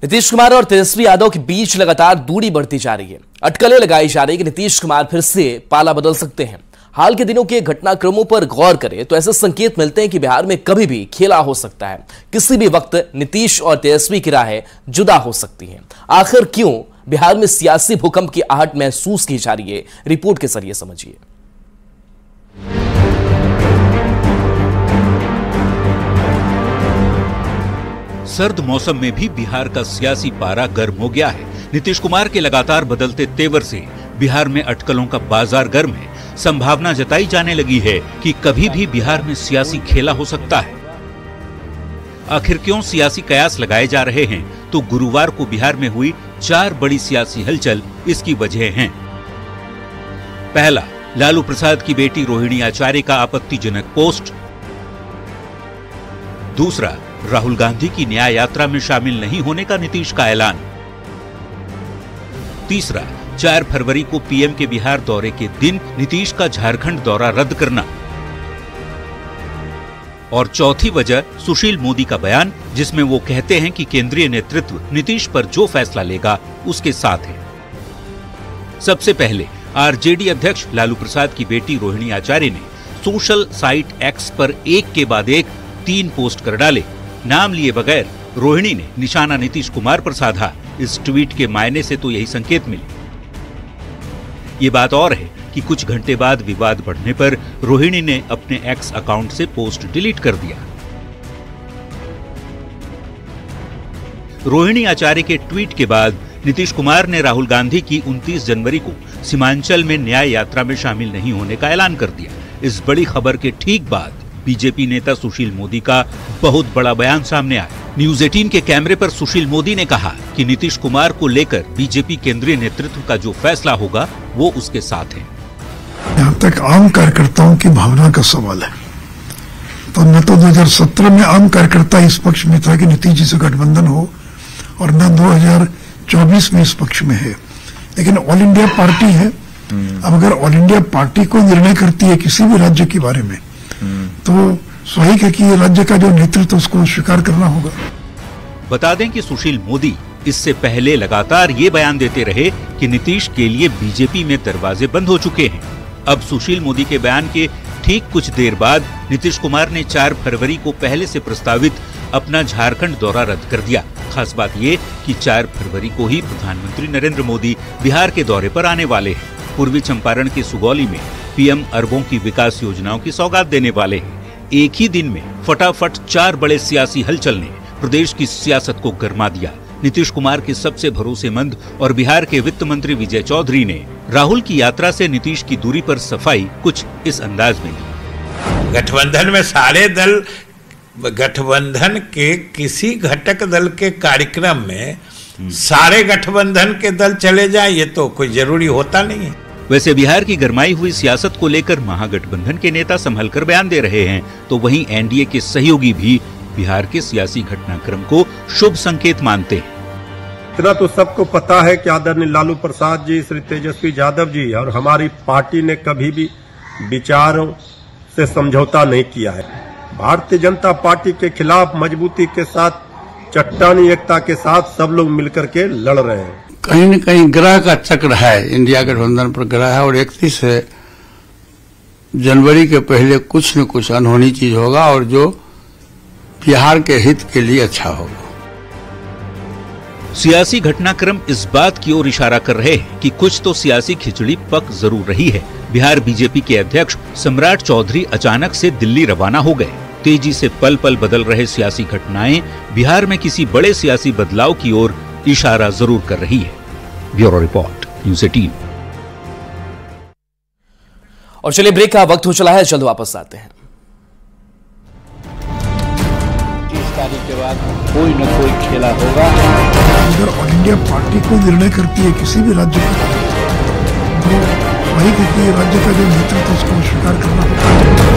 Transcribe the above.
नीतीश कुमार और तेजस्वी यादव के बीच लगातार दूरी बढ़ती जा रही है। अटकलें लगाई जा रही है कि नीतीश कुमार फिर से पाला बदल सकते हैं। हाल के दिनों के घटनाक्रमों पर गौर करें तो ऐसे संकेत मिलते हैं कि बिहार में कभी भी खेला हो सकता है। किसी भी वक्त नीतीश और तेजस्वी की राहें जुदा हो सकती हैं। आखिर क्यों बिहार में सियासी भूकंप की आहट महसूस की जा रही है, रिपोर्ट के जरिए समझिए। सर्द मौसम में भी बिहार का सियासी पारा गर्म हो गया है। नीतीश कुमार के लगातार बदलते तेवर से बिहार में अटकलों का बाजार गर्म है। संभावना जताई जाने लगी है कि कभी भी बिहार में सियासी खेला हो सकता है। आखिर क्यों सियासी कयास लगाए जा रहे हैं, तो गुरुवार को बिहार में हुई 4 बड़ी सियासी हलचल इसकी वजह हैं। पहला, लालू प्रसाद की बेटी रोहिणी आचार्य का आपत्तिजनक पोस्ट। दूसरा, राहुल गांधी की न्याय यात्रा में शामिल नहीं होने का नीतीश का ऐलान। तीसरा, 4 फरवरी को पीएम के बिहार दौरे के दिन नीतीश का झारखंड दौरा रद्द करना। और चौथी वजह सुशील मोदी का बयान, जिसमें वो कहते हैं कि केंद्रीय नेतृत्व नीतीश पर जो फैसला लेगा उसके साथ है। सबसे पहले आरजेडी अध्यक्ष लालू प्रसाद की बेटी रोहिणी आचार्य ने सोशल साइट एक्स पर एक के बाद एक 3 पोस्ट कर डाले। नाम लिए बगैर रोहिणी ने निशाना नीतीश कुमार पर साधा। इस ट्वीट के मायने से तो यही संकेत मिले। ये बात और है कि कुछ घंटे बाद विवाद बढ़ने पर रोहिणी ने अपने एक्स अकाउंट से पोस्ट डिलीट कर दिया। रोहिणी आचार्य के ट्वीट के बाद नीतीश कुमार ने राहुल गांधी की 29 जनवरी को सीमांचल में न्याय यात्रा में शामिल नहीं होने का ऐलान कर दिया। इस बड़ी खबर के ठीक बाद बीजेपी नेता सुशील मोदी का बहुत बड़ा बयान सामने आया। न्यूज 18 के कैमरे पर सुशील मोदी ने कहा कि नीतीश कुमार को लेकर बीजेपी केंद्रीय नेतृत्व का जो फैसला होगा वो उसके साथ है। यहाँ तक आम कार्यकर्ताओं की भावना का सवाल है, तो न तो 2017 में आम कार्यकर्ता इस पक्ष में था कि नीतीश जी से गठबंधन हो, और न 2024 में इस पक्ष में है। लेकिन ऑल इंडिया पार्टी है। अब अगर ऑल इंडिया पार्टी को निर्णय करती है किसी भी राज्य के बारे में, तो स्वाभाविक है कि राज्य का जो नेतृत्व उसको स्वीकार करना होगा। बता दें कि सुशील मोदी इससे पहले लगातार ये बयान देते रहे कि नीतीश के लिए बीजेपी में दरवाजे बंद हो चुके हैं। अब सुशील मोदी के बयान के ठीक कुछ देर बाद नीतीश कुमार ने 4 फरवरी को पहले से प्रस्तावित अपना झारखंड दौरा रद्द कर दिया। खास बात ये कि 4 फरवरी को ही प्रधानमंत्री नरेंद्र मोदी बिहार के दौरे पर आने वाले हैं। पूर्वी चंपारण के सुगौली में पीएम अरबों की विकास योजनाओं की सौगात देने वाले हैं। एक ही दिन में फटाफट 4 बड़े सियासी हलचल ने प्रदेश की सियासत को गरमा दिया। नीतीश कुमार के सबसे भरोसेमंद और बिहार के वित्त मंत्री विजय चौधरी ने राहुल की यात्रा से नीतीश की दूरी पर सफाई कुछ इस अंदाज में दी। गठबंधन में सारे दल, गठबंधन के किसी घटक दल के कार्यक्रम में सारे गठबंधन के दल चले जाएं, ये तो कोई जरूरी होता नहीं है। वैसे बिहार की गरमाई हुई सियासत को लेकर महागठबंधन के नेता संभलकर बयान दे रहे हैं, तो वहीं एनडीए के सहयोगी भी बिहार के सियासी घटनाक्रम को शुभ संकेत मानते हैं। इतना तो सबको पता है कि आदरणीय लालू प्रसाद जी, श्री तेजस्वी यादव जी और हमारी पार्टी ने कभी भी विचारों से समझौता नहीं किया है। भारतीय जनता पार्टी के खिलाफ मजबूती के साथ, चट्टानी एकता के साथ सब लोग मिलकर के लड़ रहे हैं। कहीं न कहीं ग्रह का चक्र है, इंडिया गठबंधन पर ग्रह है, और 31 जनवरी के पहले कुछ न कुछ अनहोनी चीज होगा और जो बिहार के हित के लिए अच्छा होगा। सियासी घटनाक्रम इस बात की ओर इशारा कर रहे हैं कि कुछ तो सियासी खिचड़ी पक जरूर रही है। बिहार बीजेपी के अध्यक्ष सम्राट चौधरी अचानक से दिल्ली रवाना हो गए। तेजी से पल पल बदल रहे सियासी घटनाएं बिहार में किसी बड़े सियासी बदलाव की ओर इशारा जरूर कर रही है। Bureau report, news 18। और चलिए ब्रेक का वक्त हो चला है, जल्द वापस आते हैं। 30 तारीख के बाद कोई न कोई खेला होगा। अगर ऑल इंडिया पार्टी को निर्णय करती है किसी भी राज्य का, तो वही कहती है राज्य का जो नेतृत्व उसको स्वीकार करना होगा।